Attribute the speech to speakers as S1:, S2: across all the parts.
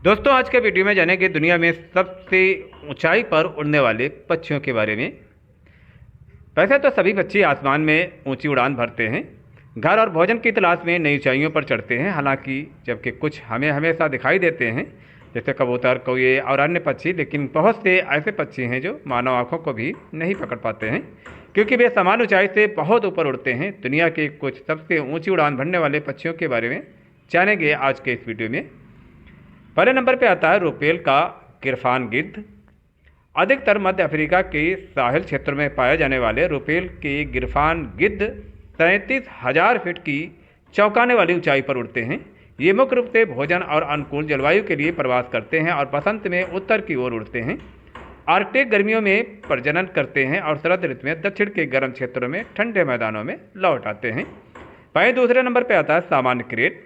S1: दोस्तों, आज के वीडियो में जानेंगे दुनिया में सबसे ऊंचाई पर उड़ने वाले पक्षियों के बारे में। वैसे तो सभी पक्षी आसमान में ऊंची उड़ान भरते हैं, घर और भोजन की तलाश में नई ऊंचाइयों पर चढ़ते हैं। हालांकि जबकि कुछ हमें हमेशा दिखाई देते हैं, जैसे कबूतर, कौवे और अन्य पक्षी, लेकिन बहुत से ऐसे पक्षी हैं जो मानव आँखों को भी नहीं पकड़ पाते हैं, क्योंकि वे समान ऊंचाई से बहुत ऊपर उड़ते हैं। दुनिया के कुछ सबसे ऊँची उड़ान भरने वाले पक्षियों के बारे में जानेंगे आज के इस वीडियो में। पहले नंबर पर आता है रुपेल का गिरफान गिद्ध। अधिकतर मध्य अफ्रीका के साहिल क्षेत्र में पाए जाने वाले रुपेल के गिरफान गिद्ध 37,000 फीट की चौंकाने वाली ऊंचाई पर उड़ते हैं। ये मुख्य रूप से भोजन और अनुकूल जलवायु के लिए प्रवास करते हैं और बसंत में उत्तर की ओर उड़ते हैं। आर्कटिक गर्मियों में प्रजनन करते हैं और शरद ऋतु में दक्षिण के गर्म क्षेत्रों में ठंडे मैदानों में लौट आते हैं। वहीं दूसरे नंबर पर आता है सामान्य क्रेन।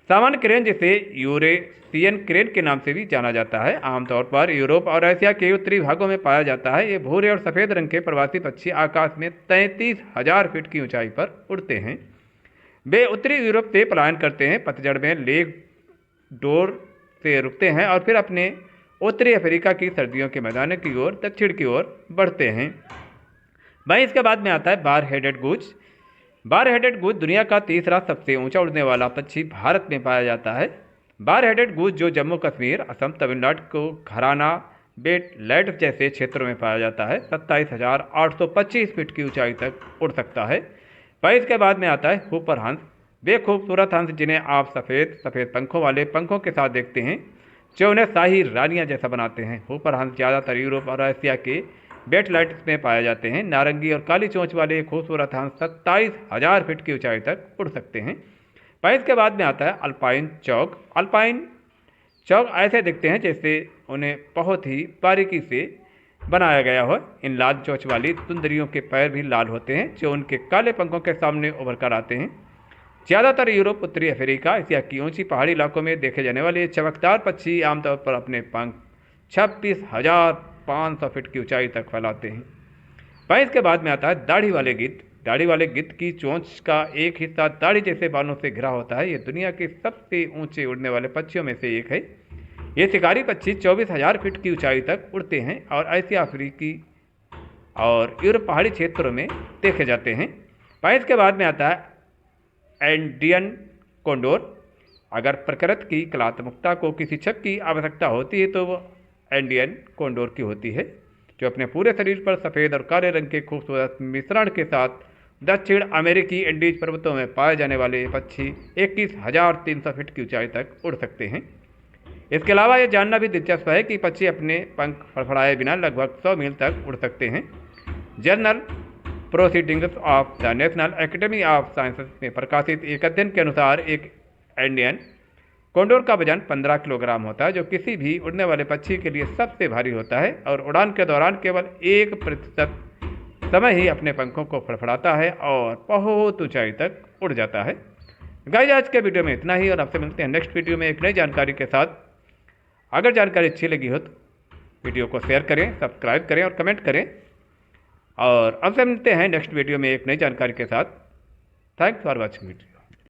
S1: सामान्य क्रेन, जिसे यूरेशियन क्रेन के नाम से भी जाना जाता है, आमतौर पर यूरोप और एशिया के उत्तरी भागों में पाया जाता है। ये भूरे और सफ़ेद रंग के प्रवासी पक्षी आकाश में 33,000 फीट की ऊंचाई पर उड़ते हैं। वे उत्तरी यूरोप से पलायन करते हैं, पतझड़ में लेक डोर से रुकते हैं और फिर अपने उत्तरी अफ्रीका की सर्दियों के मैदानों की ओर दक्षिण की ओर बढ़ते हैं। वहीं इसके बाद में आता है bar headed goose. Bar headed goose दुनिया का तीसरा सबसे ऊंचा उड़ने वाला पक्षी भारत में पाया जाता है। बार हेडेड गूज, जो जम्मू कश्मीर, असम, तमिलनाडु को घराना बेट लैट जैसे क्षेत्रों में पाया जाता है, 27,825 फीट की ऊंचाई तक उड़ सकता है। वहीं इसके बाद में आता है हूपर हंस। वे खूबसूरत हंस जिन्हें आप सफ़ेद पंखों वाले पंखों के साथ देखते हैं, जो उन्हें शाही रानियां जैसा बनाते हैं। हूपर हंस ज़्यादातर यूरोप और एशिया के बेटलाइट्स में पाए जाते हैं। नारंगी और काली चोंच वाले खूबसूरत हंस 27,000 फीट की ऊंचाई तक उड़ सकते हैं। वहीं इसके बाद में आता है अल्पाइन चौक। अल्पाइन चौक ऐसे दिखते हैं जैसे उन्हें बहुत ही बारीकी से बनाया गया हो। इन लाल चोंच वाली सुंदरियों के पैर भी लाल होते हैं, जो उनके काले पंखों के सामने उभर कर आते हैं। ज़्यादातर यूरोप, उत्तरी अफ्रीका, एशिया की ऊंची पहाड़ी इलाकों में देखे जाने वाले चमकदार पक्षी आमतौर पर अपने पंख 26,500 फीट की ऊंचाई तक फैलाते हैं। वहीं इसके बाद में आता है दाढ़ी वाले गिद्ध। दाढ़ी वाले गिद्ध की चोंच का एक हिस्सा दाढ़ी जैसे बालों से घिरा होता है। ये दुनिया के सबसे ऊंचे उड़ने वाले पक्षियों में से एक है। ये शिकारी पक्षी 24,000 फीट की ऊंचाई तक उड़ते हैं और एशिया, अफ्रीकी और यूरोप पहाड़ी क्षेत्रों में देखे जाते हैं। वहीं इसके बाद में आता है एंडियन कोंडोर। अगर प्रकृति की कलात्मकता को किसी छप की आवश्यकता होती है तो वो एंडियन कोंडोर की होती है, जो अपने पूरे शरीर पर सफ़ेद और काले रंग के खूबसूरत मिश्रण के साथ दक्षिण अमेरिकी एंडीज पर्वतों में पाए जाने वाले पक्षी 21,300 फीट की ऊंचाई तक उड़ सकते हैं। इसके अलावा ये जानना भी दिलचस्प है कि पक्षी अपने पंख फड़फड़ाए बिना लगभग 100 मील तक उड़ सकते हैं। Journal proceedings of the national academy of sciences में प्रकाशित एक अध्ययन के अनुसार एक इंडियन कोंडोर का वजन 15 किलोग्राम होता है, जो किसी भी उड़ने वाले पक्षी के लिए सबसे भारी होता है और उड़ान के दौरान केवल 1% समय ही अपने पंखों को फड़फड़ाता है और बहुत ऊंचाई तक उड़ जाता है। गाइस, आज के वीडियो में इतना ही और आपसे मिलते हैं नेक्स्ट वीडियो में एक नई जानकारी के साथ। अगर जानकारी अच्छी लगी हो तो वीडियो को शेयर करें, सब्सक्राइब करें और कमेंट करें। और आपसे मिलते हैं नेक्स्ट वीडियो में एक नई जानकारी के साथ। Thanks for watching video.